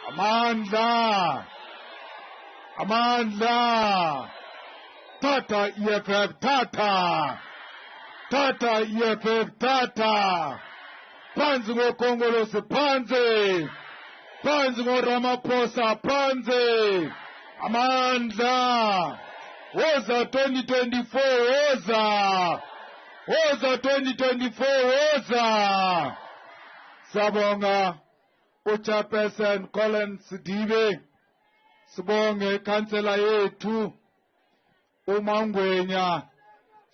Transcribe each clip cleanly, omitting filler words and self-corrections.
Amandla. Amandla. Tata EFF, Tata. Tata EFF, Tata. Phansi ngoKhongolose, phansi. Phansi ngoRamaphosa, phansi. Amandla. Woza 2024, woza. Woza 2024, woza. Sabonga uChairperson Colin Sidibe. Sibonge Councillor yethu uMangwenya.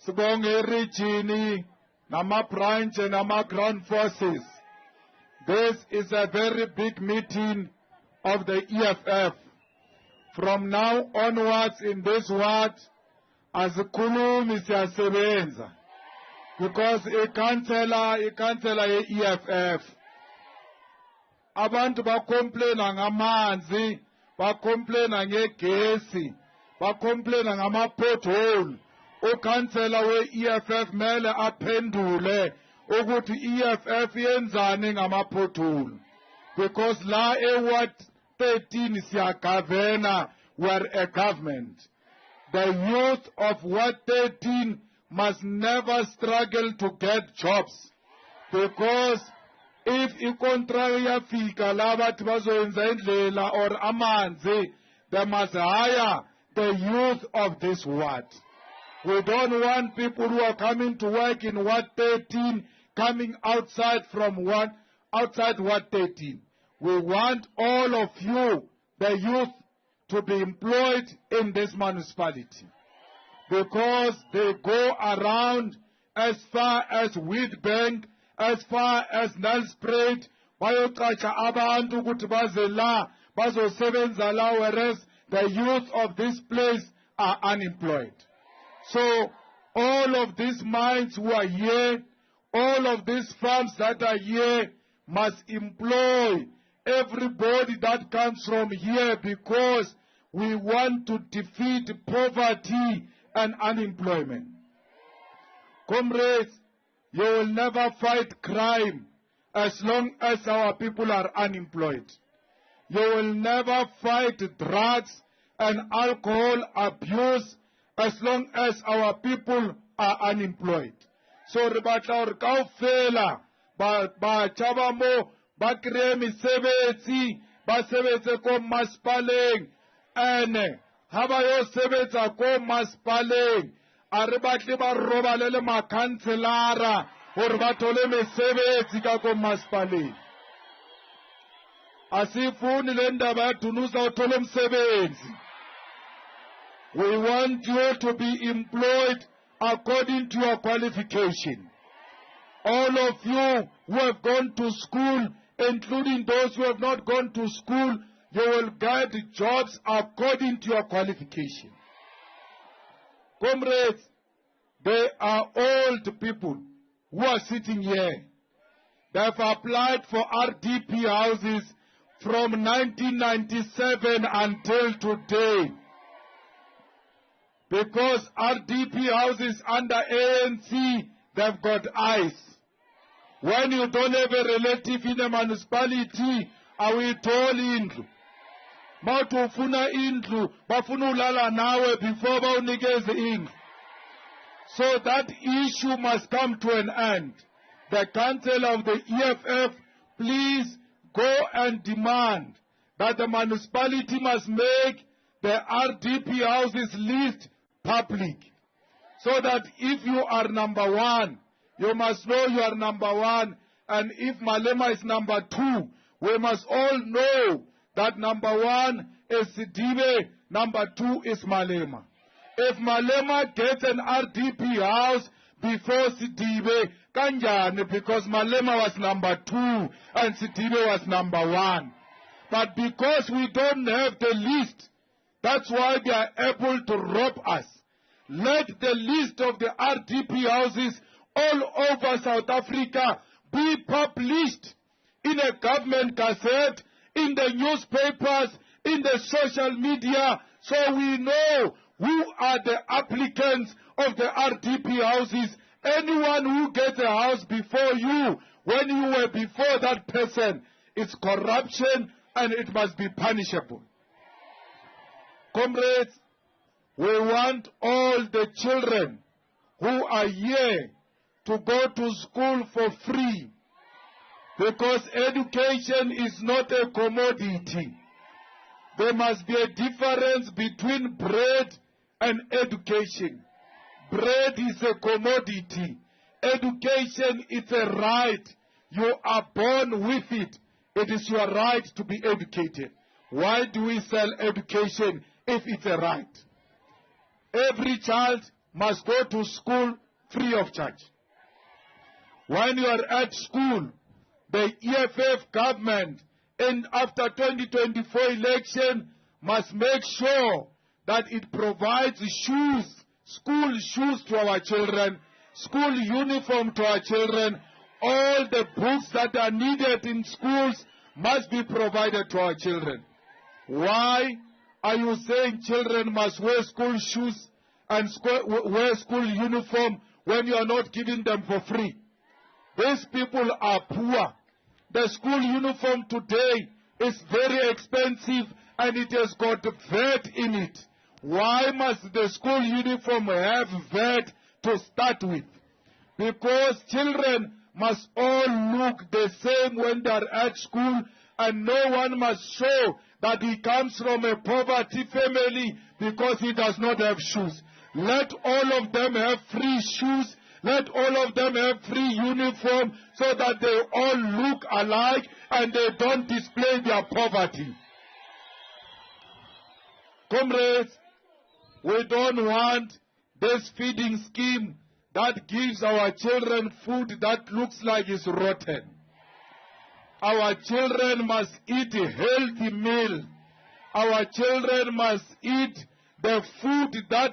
Sibonge Regini nama-branch nama-ground forces. This is a very big meeting of the EFF. From now onwards in this ward, as khulumi siyasebenza, because i-councillor ye-EFF. Abantu bacomplaina ngamanzi, bacomplaina ngegesi, bacomplaina ngama-pothole. Ukansela we-EFF mele aphendule ukuthi EFF yenzani ngama-pothole. Because la e-ward 13 siyagavena, we're a government. The youth of Ward 13 must never struggle to get jobs. Because if i-contrary yafika labathi bazoyenza indlela or amanzi, they must hire the youth of this ward. We don't want people who are coming to work in Ward 13 coming outside Ward 13. We want all of you, the youth, to be employed in this municipality. Because they go around as far as Wheatbank, as far as Nelspruit, bayoqatsha abantu ukuthi baze la, bazosebenza la, whereas the youth of this place are unemployed. So all of these mines who are here, all of these farms that are here must employ everybody that comes from here, because we want to defeat poverty and unemployment. Comrades, you will never fight crime as long as our people are unemployed. You will never fight drugs and alcohol abuse as long as our people are unemployed. So re batla hore kaofela ba tjhaba mo ba kreye mesebetsi, ba sebetse ko masipaleng, ene ha ba yo sebetsa ko masipaleng a re batle ba robale le makhanselara hore ba thole mesebetsi ka ko masipaleng. Asifuni le ndaba ya thunusa uthole umsebenzi. We want you to be employed according to your qualification. All of you who have gone to school, including those who have not gone to school, you will get jobs according to your qualification. Comrades, they are old people who are sitting here. They have applied for RDP houses from 1997 until today. Because RDP houses under ANC, they've got eyes. When you don't have a relative in a municipality, awuyitholi indlu. Mawuthi ufuna indlu, bafuna ulala nawe before bawunikeze indlu. So that issue must come to an end. The Council of the EFF, please go and demand that the municipality must make the RDP houses list public, so that if you are number one, you must know you are number one, and if Malema is number two, we must all know that number one is Sidibe, number two is Malema. If Malema gets an RDP house before Sidibe, kanjani, because Malema was number two and Sidibe was number one. But because we don't have the list, that's why they are able to rob us. Let the list of the RDP houses all over South Africa be published in a government gazette, in the newspapers, in the social media, so we know who are the applicants of the RDP houses. Anyone who gets a house before you, when you were before that person, it's corruption, and it must be punishable. Comrades, we want all the children who are here to go to school for free, because education is not a commodity. There must be a difference between bread and education. Bread is a commodity. Education is a right. You are born with it. It is your right to be educated. Why do we sell education if it's a right? Every child must go to school free of charge. When you are at school, the EFF government, and after 2024 election, must make sure that it provides shoes, school shoes to our children, school uniform to our children. All the books that are needed in schools must be provided to our children. Why are you saying children must wear school shoes and wear school uniform when you are not giving them for free? These people are poor. The school uniform today is very expensive and it has got VAT in it. Why must the school uniform have VAT to start with? Because children must all look the same when they are at school, and no one must show that he comes from a poverty family because he does not have shoes. Let all of them have free shoes. Let all of them have free uniform so that they all look alike and they don't display their poverty. Comrades, we don't want this feeding scheme that gives our children food that looks like it's rotten. Our children must eat a healthy meal. Our children must eat the food that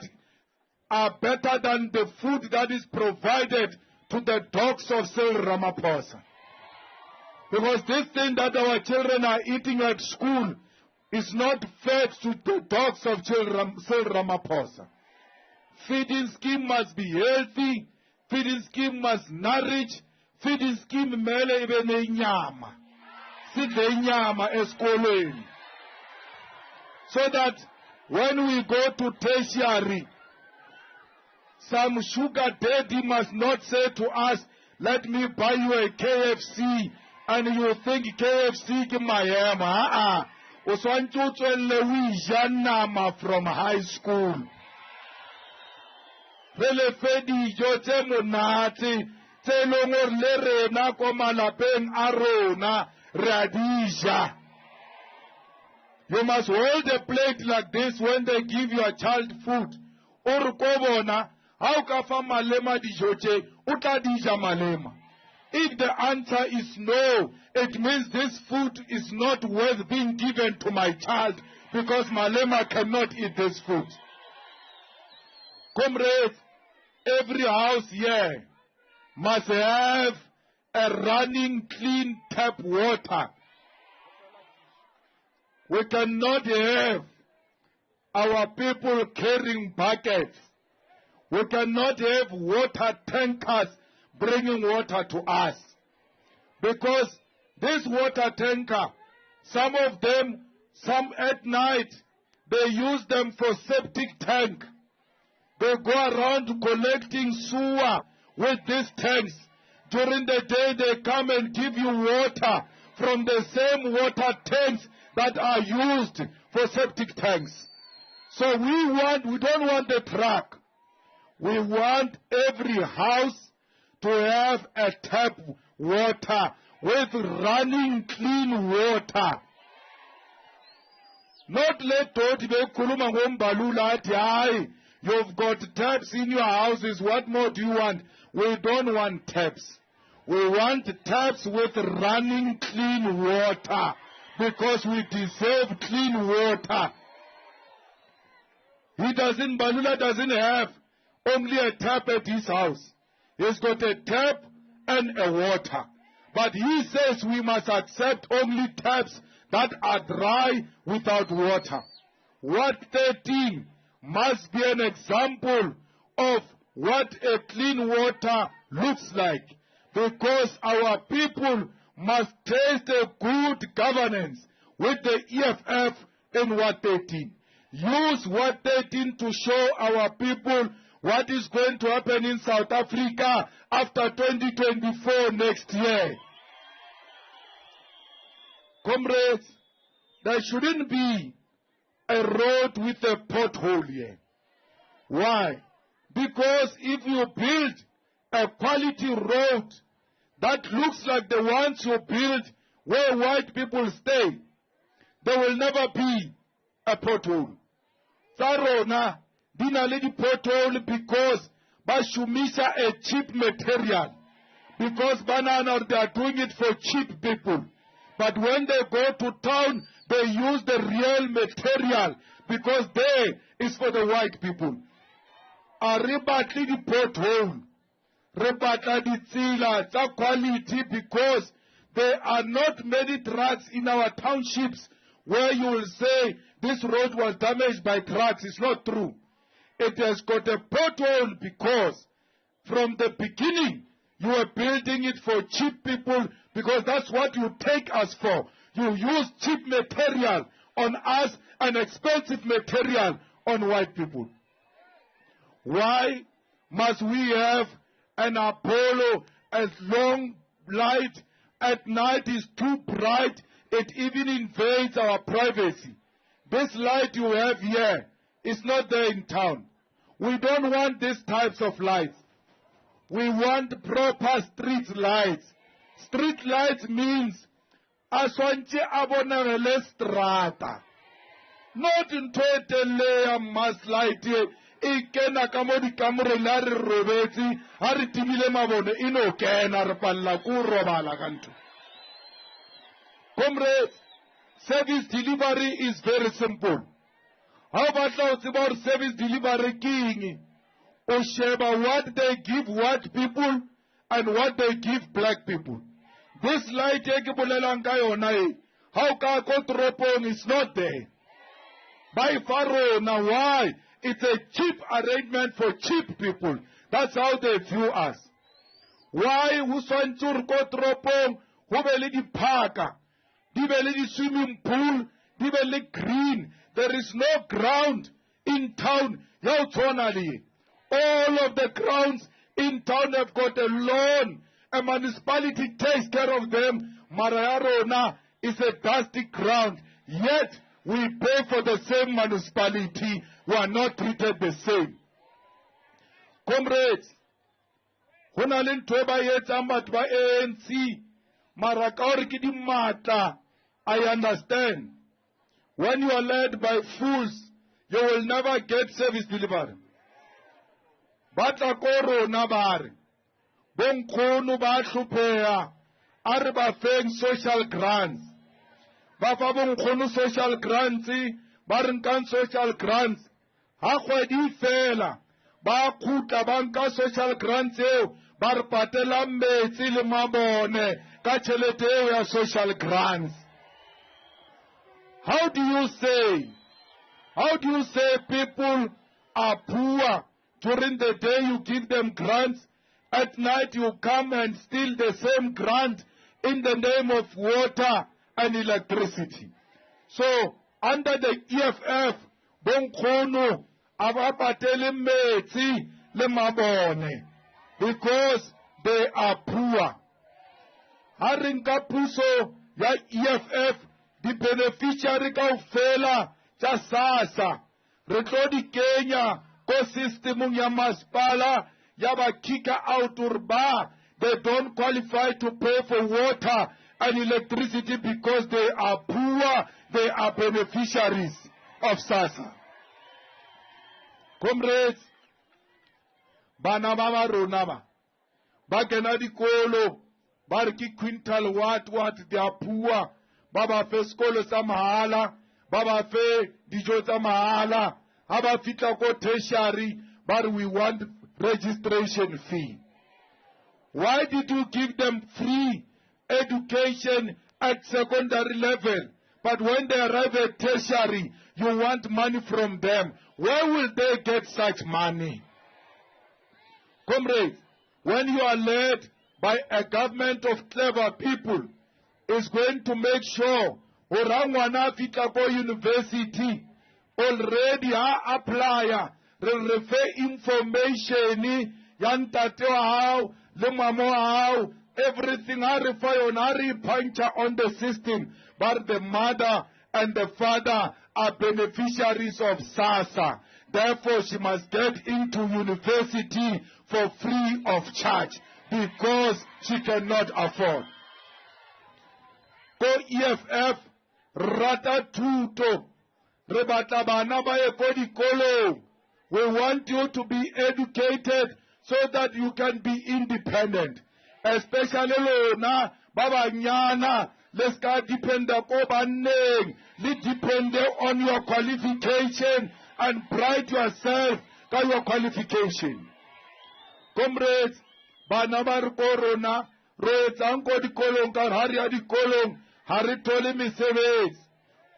are better than the food that is provided to the dogs of Cyril Ramaphosa. Because this thing that our children are eating at school is not fed to the dogs of Cyril Ramaphosa. Feeding scheme must be healthy. Feeding scheme must nourish. Feeding scheme mele ibe nenyama. Sidle inyama esikolweni. So that when we go to tertiary, some sugar daddy must not say to us, let me buy you a KFC, and you think KFC ki mayema. Uswantutswele wijanama from high school. Rele fedi jote monati, te longor lere na ko malapeng arona radija. You must hold a plate like this when they give your child food. Urukobona, how kafa malema dijote, uta dija malema. If the answer is no, it means this food is not worth being given to my child because malema cannot eat this food. Comrades, every house here must have a running clean tap water. We cannot have our people carrying buckets. We cannot have water tankers bringing water to us. Because this water tanker, some of them, some at night, they use them for septic tank. They go around collecting sewer with these tanks. During the day, they come and give you water from the same water tanks that are used for septic tanks. So we don't want the truck. We want every house to have a tap water with running clean water. Not let kuluma ngombalula ati hayi. You've got taps in your houses. What more do you want? We don't want taps. We want taps with running clean water because we deserve clean water. Balula doesn't have only a tap at his house. He's got a tap and a water. But he says we must accept only taps that are dry without water. What 13 must be an example of what a clean water looks like, because our people must taste a good governance with the EFF in Ward 13. Use Ward 13 to show our people what is going to happen in South Africa after 2024 next year. Comrades, there shouldn't be a road with a pothole here. Why? Because if you build a quality road that looks like the ones you build where white people stay, there will never be a pothole. Sarona, dinaledi pothole because bashumisha a cheap material. Because banana, they are doing it for cheap people. But when they go to town, they use the real material because there is for the white people. Aribatli di pothole. Rebatla di tsila, tsa quality, because there are not many trucks in our townships where you will say this road was damaged by trucks. It's not true. It has got a pothole because from the beginning you were building it for cheap people because that's what you take us for. You use cheap material on us and expensive material on white people. Why must we have an Apollo as long light at night is too bright, it even invades our privacy? This light you have here is not there in town. We don't want these types of lights. We want proper street lights. Street lights means aswantje abonagele strata. Not into a layer mass light ikena ka mo dikamore la re robetse ha re timile mabone ino kena re palla ku robala ka ntho. Comrades, service delivery is very simple. How about service delivery king? O sheba what they give white people and what they give black people. This light how ka ko toropong is not there. By Faro, now why? It's a cheap arrangement for cheap people. That's how they view us. Why Huswantur ko toropong hubeli di parka, dibeli di swimming pool, dibeli green. There is no ground in town. All of the grounds in town have got a lawn. A municipality takes care of them. Marayarona is a dusty ground. Yet we pay for the same municipality. We are not treated the same. Comrades, Honalin Toba Yetamat by ANC, Marakaurikidi Mata, I understand. When you are led by fools, you will never get service delivery. Batakoro Nabar, Bonkonu Bashupea, Arba Feng social grants. Bafabon Konu social grants, Barankan social grants, Hakwadi Fela, Bakuta Banka social grants, Barpatelambe, Silimabone, Kachelete social grants. How do you say people are poor? During the day you give them grants, at night you come and steal the same grant in the name of water and electricity. So, under the EFF, Bonkono, Abapatele Metsi, Lemabone, because they are poor. Harinka Puso, ya EFF, the beneficiary kaufela cha sasa retlodi Kenya ko system ya masipala ya ba kick out urba. They don't qualify to pay for water and electricity because they are poor. They are beneficiaries of SASSA. Comrades, bana mama ronama bakena dikolo barki quintal what they are poor. Baba fe skolo sa mahala, Baba fe dijo sa mahala, Haba fita ko tertiary, but we want registration fee. Why did you give them free education at secondary level, but when they arrive at tertiary, you want money from them? Where will they get such money? Comrades, when you are led by a government of clever people, is going to make sure ora ngwana fitla ko university already ha apply re refe information ya ntate wa hao le mama wa hao, everything ha re fa yona ha re puncha on the system, but the mother and the father are beneficiaries of SASSA. Therefore, she must get into university for free of charge because she cannot afford. Go EFF, rata thuto, re batla bana ba ye ko dikolong. We want you to be educated so that you can be independent. Especially lona, baba nyana, let's go depend on your qualification and pride yourself by your qualification. Comrades, bana ba re ko rona, re tsang ko dikolong ka hari ya dikolong, ha re thole mesebetsi.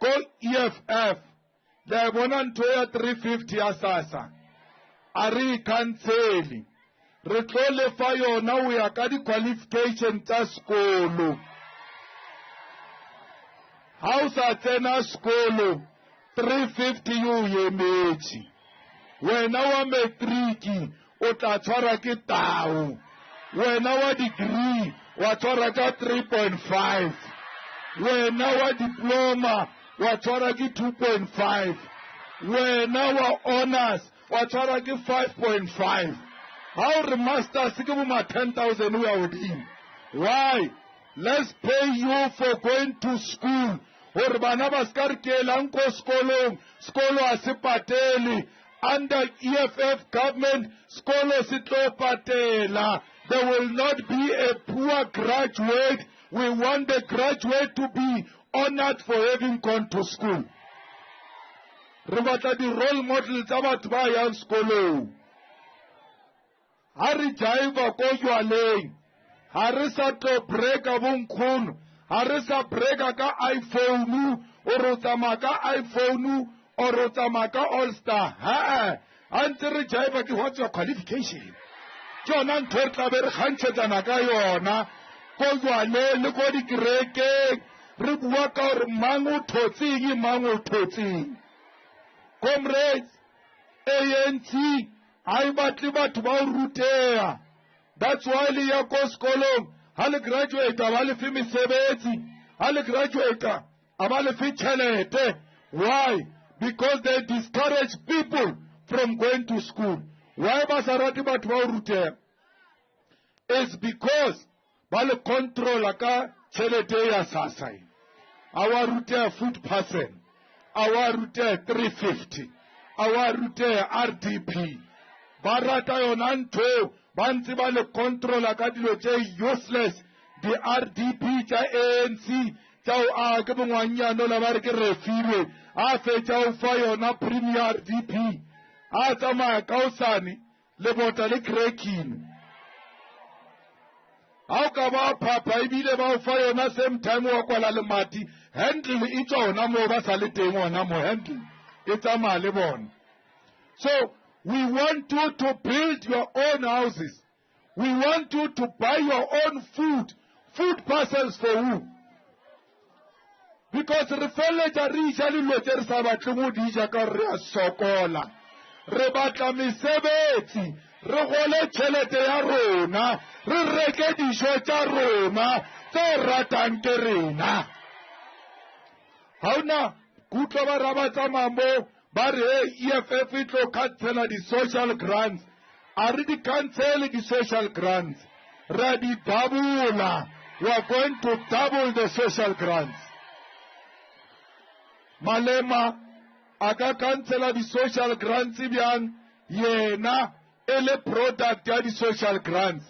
Ko EFF, le bona ntho ya 350 ya SASSA. A re cancel. Re tlo lefa yona o ya ka di-qualification tsa sekolo. Ha o sa tsena sekolo 350 yo emetse. Wena wa matriki o tla tshwara ke tau. Wena wa degree wa tshwara ka 3.5. Wena wa diploma wa tshwara ke 2.5. Wena wa honors wa tshwara ke 5.5. How the masters give them 10,000 we are in. Why? Let's pay you for going to school. Or banabas karkelang ko skolo asipateli. Under EFF government, skolo sitlo patela. There will not be a poor graduate. We want the graduate to be honored for having gone to school. Rebata di role model tabat ba yang skolo. Hari jaiva ko jwaleng. Hari sa to breka bunkun. Hari sa breka ka iPhone. Orotama ka iPhone. Orotama ka All-Star. Ha! Antiri jaiva ki what's your qualification? Jona ntwetla bere khanchetsana ka yona. Ko jwaleng ko di kireke. Re bua ka hore mang o thotseng mang o thotseng. Comrades, ANC, I batli batho ba rutea. That's why le ya ko sekolong ha le graduate ba le fi mesebetsi, ha le graduate ba le fi tjhelete. Why? Because they discourage people from going to school. Why ba sa rate batho ba rutea? It's because ba le control ka tjhelete ya SASSA. Our rutea food person, our rutea 350, our rutea RDP. Barata yona ntho ba ntse ba le controla ka dilo tse useless. The RDP tsa ANC tsa o a ke bongwanyano la ba re ke refilwe a fetsa o fa yona premier RDP a tsamaya ka osane le bota le cracking. Ha o ka ba phapha ebile ba o fa yona same time wa kwala le mati handle e tswa ona mo ba sa le teng ona mo handle e tsamaya le bona. So we want you to build your own houses. We want you to buy your own food parcels for you. Because re feletsa re isha dilo tse re sa batle go di ja ka re a sokola. Re batla mesebetsi, re gole tšhelete ya rona, re reke dijo tsa rona tse ratang ke rena. Ha ona kutlo ba raba tsamamo ba re EFF e tlo cancela di social grants. A re di cancel di social grants. Re di double. We are going to double the social grants. Malema aka cancela di social grants bjang yena ele product ya di social grants.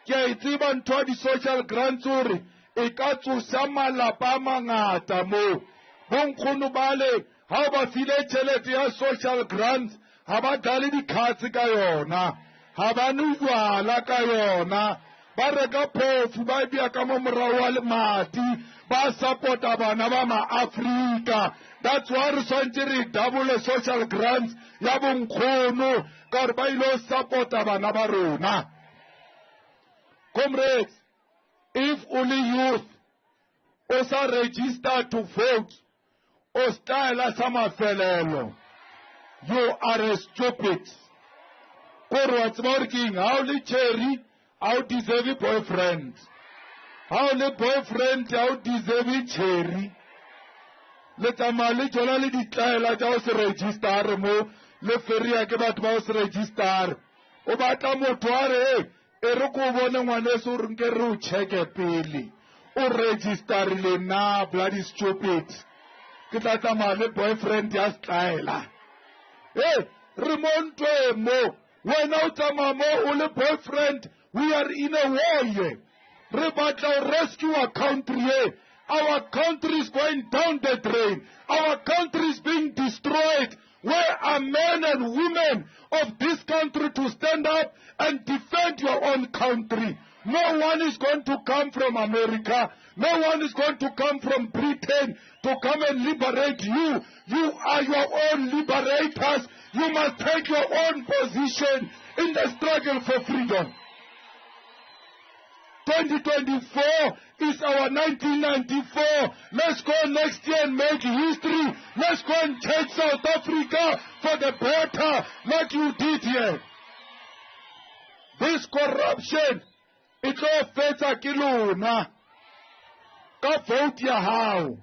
Ke a itseba ntho di social grants ore e ka tsosa malapa a mangata mo. Bonkgono bale ha ba file tšhelete ya social grants ha ba dale dikhatse ka yona, ha ba nwe jwala ka yona, ba reka phofu ba bia ka mo morao wa lemati, ba support-a bana ba ma-Afrika. That's why re swantse re double social grants ya bonkgono ka gore ba ile support-a bana ba rona. Comrades, if only youth o sa register to vote, o style sa mafelelo, you are a stupid. Kore wa tseba hore ke eng? Ha o le cherry, ha o deserve boyfriend. Ha o le boyfriend, ha o deserve cherry. Le tsamaya le jola le ditlaela tsa o se register mo le feria ke batho ba o se register. O batla motho a re e re ko bone ngwaneso re nke re o checke pele. O registerile na, bloody stupid. Ke tla tsamaya le boyfriend ya stlaela. Re mo ntwe mo. Wena o tsamaya mo o le boyfriend, we are in a war here. Re batla o rescue our country here. Our country is going down the drain. Our country is being destroyed. Where are men and women of this country to stand up and defend your own country? No one is going to come from America. No one is going to come from Britain to come and liberate you. You are your own liberators. You must take your own position in the struggle for freedom. 2024 is our 1994. Let's go next year and make history. Let's go and change South Africa for the better, like you did here. This corruption, it all fetsa ke lona. Ka vote ya hao.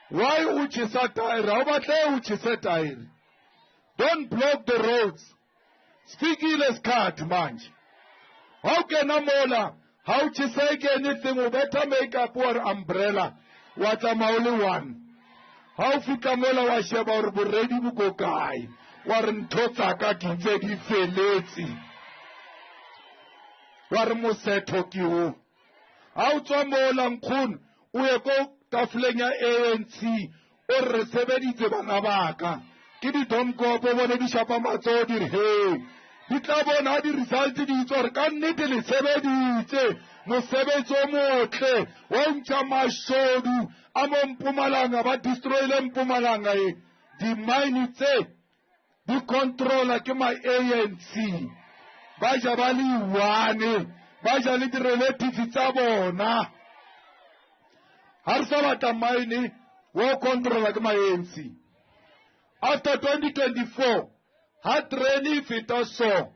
Why uchisa taere? How about uchisa taere? Don't block the roads. Speak iles card manje. How can amola? How to say anything, we better make up our umbrella. What's a only one? How fitamola wa sheba or buredi buko kai? Warren Tosaka Kinzedi Felezi. Warmo Zethu kiwo. How to mola nkun, we go taflenya ANC, or resebedi zebanabaka. Kidi domko bone di shapa matsodi he. Ditlabona di result di tsore ka nnete le sebeditse mosebetsi o motle wa ntsha mashodu a mo eMpumalanga ba destroy le eMpumalanga e di mine tse di controla ke ma ANC ba ja ba le one ba ja le di relatives tsa bona ha re sa batla mine wo controla ke ma ANC. After 2024 ha treni fita so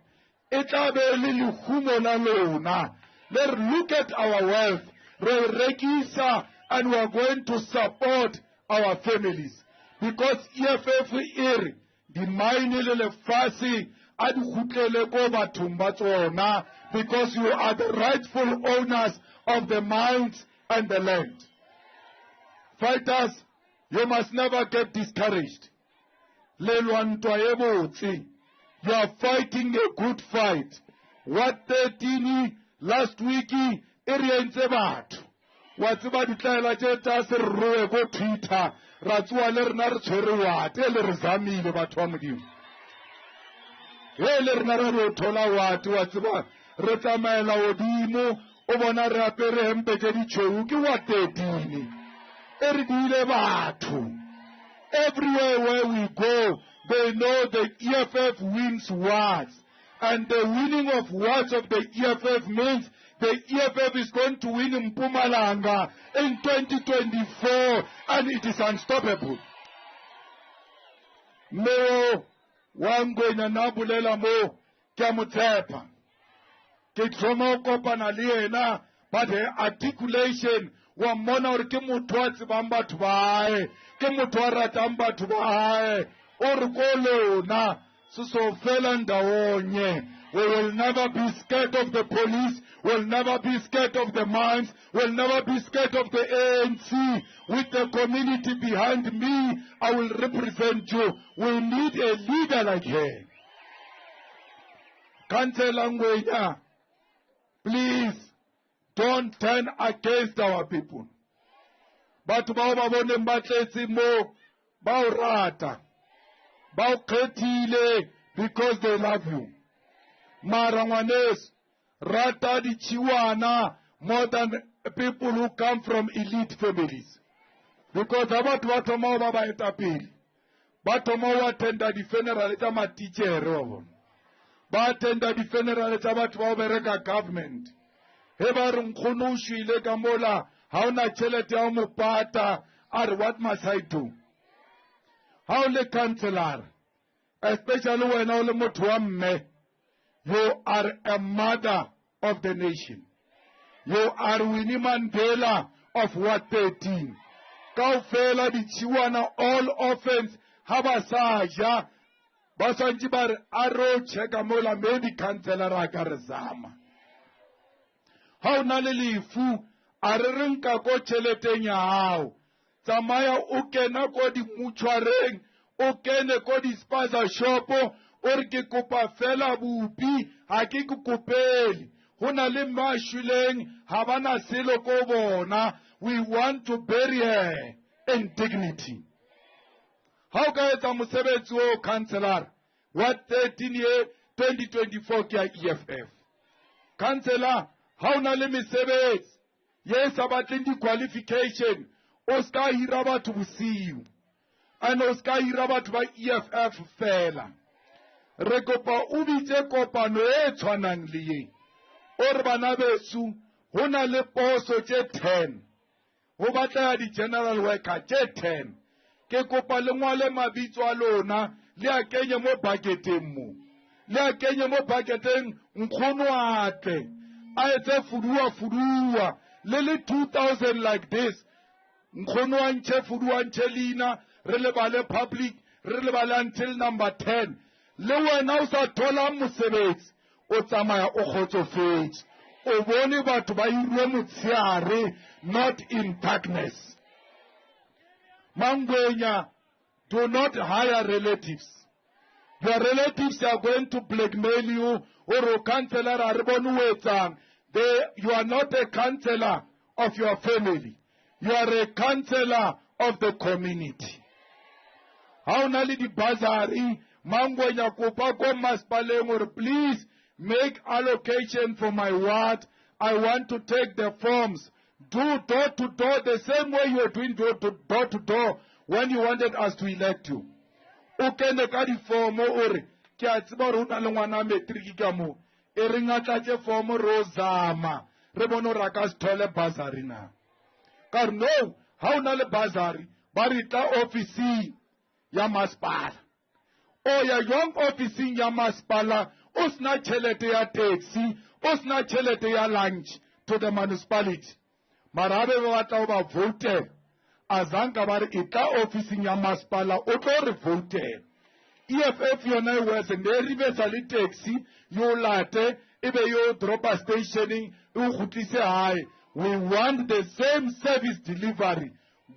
etla be le lehumo la lona. Let's look at our wealth, re rekisa, and we are going to support our families because EFF ere di mine le lefasi a di khutlele ko bathong ba tsona because you are the rightful owners of the mines and the land. Fighters, you must never get discouraged. You are fighting a good fight. What 13 last week erientse batho wa tseba ditlaela tse tsa se rroe go Twitter ra tswa le rena re tshwere wate le re zamile batho ba modimo le rena re thola wate wa tseba re tsamaela odimo o bona re apere hempe tse ditshweu ke wa 13 eri dile batho. Everywhere where we go, they know the EFF wins wars. And the winning of wars of the EFF means the EFF is going to win in eMpumalanga in 2024, and it is unstoppable. Mo wangwenya nabulela mo ke motshepa ke tsoma kopana le ena, but the articulation wa mona hore ke motho wa tsebang batho bae ke motho wa ratang batho bae o re ko lona se so fela ndawonye. We will never be scared of the police, we'll never be scared of the mines, we'll never be scared of the ANC. With the community behind me, I will represent you. We need a leader like her. Councillor Ngwenya, please don't turn against our people. Batho bao ba boneng ba tletse mo ba o rata ba o kgethile because they love you. Mara ngwaneso rata dichiwana more than people who come from elite families, because abantu ba thoma ba ba etapele ba thoma wa attenda di funeral tsa ma teacher wa bona ba attenda di funeral tsa batho ba bereka government. He ba re nkgono o shwile ka mola How na chelete ya mopata, what must I do? How le councillor, especially when all the you are a mother of the nation. You are Winnie Mandela of what 13. Kaufela di chiwana all offense habasaja basanjibar aro cheka mola medi councillor akarzama. How nalilifu arinka ko chelete nyao. Samaya ukena ko di muchwareng, ukene ko di spaza shopo, orke kupa fela bupi, haki kukupeli. Huna le mashuleng, habana silo ko bona. We want to bury her in dignity. How can you musebetsi o councillor? What 13 year 2024 kia EFF? Councillor, how na le misebetsi? Yes, about the qualification. Oscar Hiraba to see you. And Oscar Hiraba to EFF fela. Rekopa ubite kopa no etwanang liye. Orbana besu, hona le poso je 10. Hobata di general worker je 10. Ke kopa le ngwale mabitso a lona, le a kenye mo paketeng mo. Le a kenye mo paketeng nkgono ate. A etse fudua. Lele 2000 like this. Nkgono a nche fudua nche lina, re le bale public, re le bale until number 10. Le wena o sa thola mosebetsi, o tsamaya o kgotsofetse. O bone batho ba hirwe motsheare, not in darkness. Mangwenya, do not hire relatives. Your relatives are going to blackmail you, or a councillor are wetsang. You are not a councillor of your family. You are a councillor of the community. How nali di bazari, mangwenya kopa ko maspaleng, or please make allocation for my ward. I want to take the forms. Do door to door the same way you are doing door to door when you wanted us to elect you. Ukende ka di form ore ke a tseba re una le ngwana matric ka mo e re ngatlatse form rozama re bono ra ka stole bazari na kar no ha una le bazari ba re tla office ya masipala o ya young office ya masipala o sna chelete ya taxi o sna chelete ya lunch to the municipality marabe ba batla ba vote azanga ba re itla office ya masipala o tlo re vote EFF yona wese neribe sali taxi yo late ebe yo drop a stationing u khutlise hae. We want the same service delivery.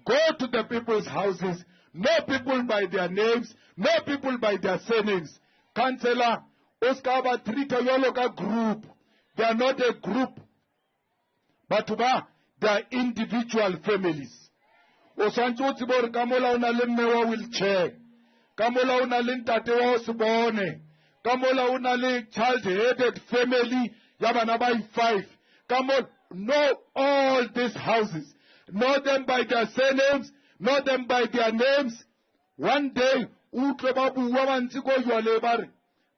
Go to the people's houses, know people by their names, know people by their surnames. Councillor Oscar ba treat a group. They are not a group, but they are individual families. Osancho tibor kamola una lemmewa wheelchair. Kamola una lintate wa osibone. Kamola una li child-headed family. Yabana by 5. Kamola, know all these houses. Know them by their surnames. Know them by their names. One day, utlebabu wamantiko yualebare.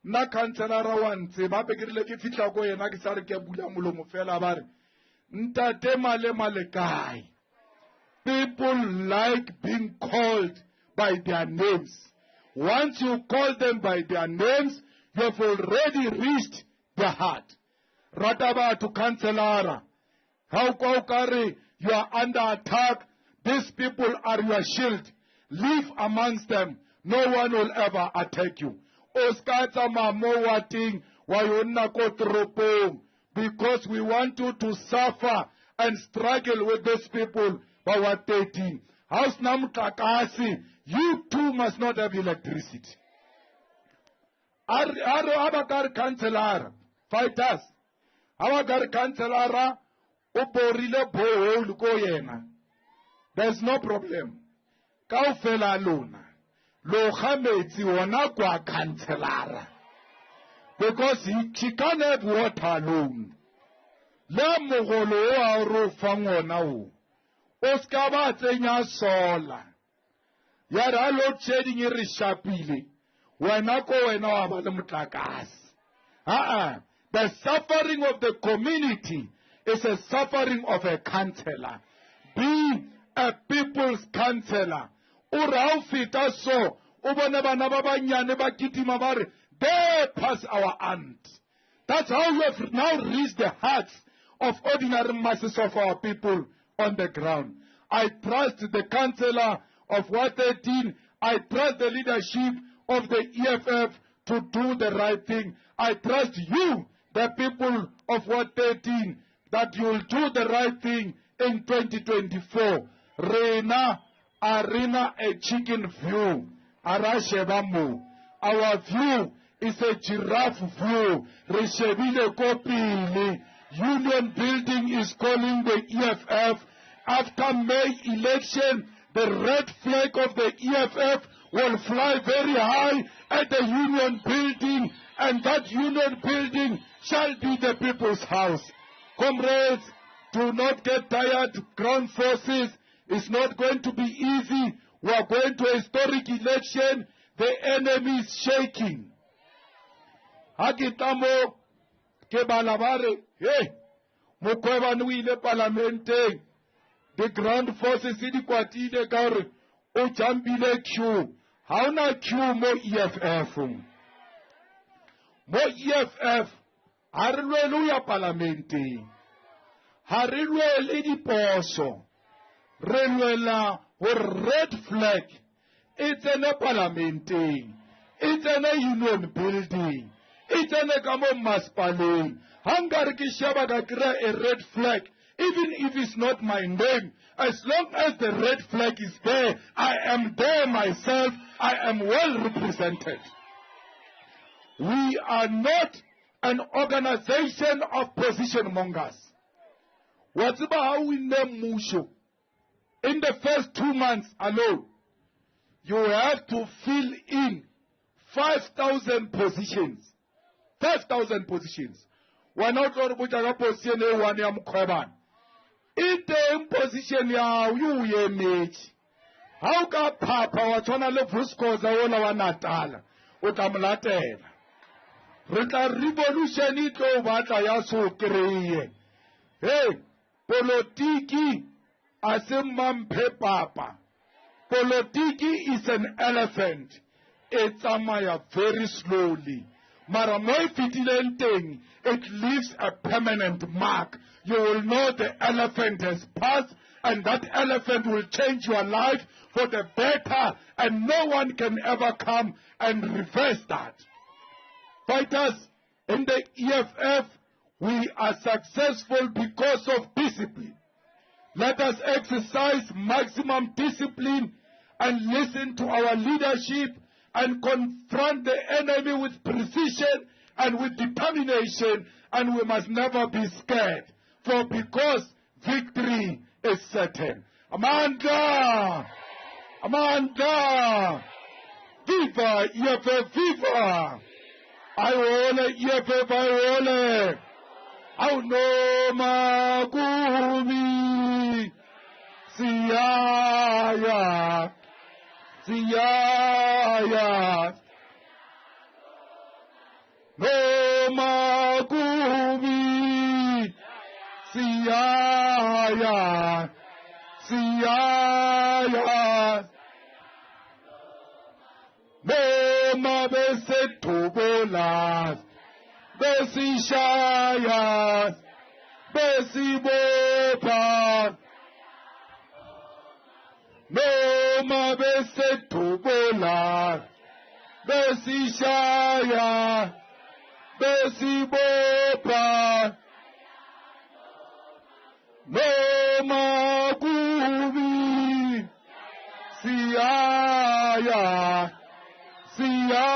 Na kancelara wanse. Mapekirile ki fitla koye na kisari ke buya mulomo fela bare. Ntate male kai. People like being called by their names. Once you call them by their names, you have already reached their heart. Rataba to Cancelara. How Kaukari, you are under attack. These people are your shield. Live amongst them. No one will ever attack you. Oskata mamowating wayonna kotropong. Because we want you to suffer and struggle with these people. But 13. House Namtakasi, you too must not have electricity. Abakar Cancelara, fighters. Abakar Cancelara, Uporile Bohol Goyena. There's no problem. Kaufela Luna. Lohameti Wanakwa Cancelara. Because she can't have water alone. La Mogolo Aro Fangonao. Oskaba tsenya sola. Yara load shedding irishapile. Wanako wena wa ba le motlakase. The suffering of the community is a suffering of a councillor. a people's councillor. Uraufita so, ubone bana ba banyane ba kitima ba re, there pass our aunt. That's how we have now reached the hearts of ordinary masses of our people on the ground. I trust the councillor of Ward 13. I trust the leadership of the EFF to do the right thing. I trust you, the people of Ward 13, that you will do the right thing in 2024. Reina arena a chicken view. Arashebamu. Our view is a giraffe view. Reshebile kopili. Union building is calling the EFF. After May election, the red flag of the EFF will fly very high at the Union building, and that Union building shall be the people's house. Comrades, do not get tired. Ground forces is not going to be easy. We are going to a historic election. The enemy is shaking. Hakitamo ke balabare, hey, mokweba nuile parlamente. The ground forces in the kwatile kare o jambile queue. How na queue mo EFF? Mo EFF harilwele ya parlamente. Harilwele di poso. Relwela or red flag. It's in a parlamente. It's in a union building. It's in a kamo maspale. Hangar kishaba kakira a red flag. Even if it's not my name, as long as the red flag is there, I am there myself, I am well represented. We are not an organization of position mongers. What's about how we name Musho? In the first 2 months alone, you have to fill in 5,000 positions. 5,000 positions. We're not going to put a position in one yam Kweban. In position ya you mate. How ka papa watshwana le vuskoza ola wa Natal o tla molatela. Re tla revolution e tlo batla ya so kreye. Hey, politiki ase mamphe papa. Politiki is an elephant. It tsamaya very slowly. Mara mo fitileng teng, it leaves a permanent mark. You will know the elephant has passed, and that elephant will change your life for the better, and no one can ever come and reverse that. Fighters in the EFF, we are successful because of discipline. Let us exercise maximum discipline and listen to our leadership and confront the enemy with precision and with determination, and we must never be scared. For because victory is certain. Amanda! Amanda! Viva EFF, viva! Aiole EFF, aiole! Aunoma kumi! Siyaya! Siyaya! Noma kumi! Siyaya, siyaya, noma besethubola, besishaya, besibopha, noma besethubola, besishaya, besibopha. Noma kubi, siyaya, siyaya.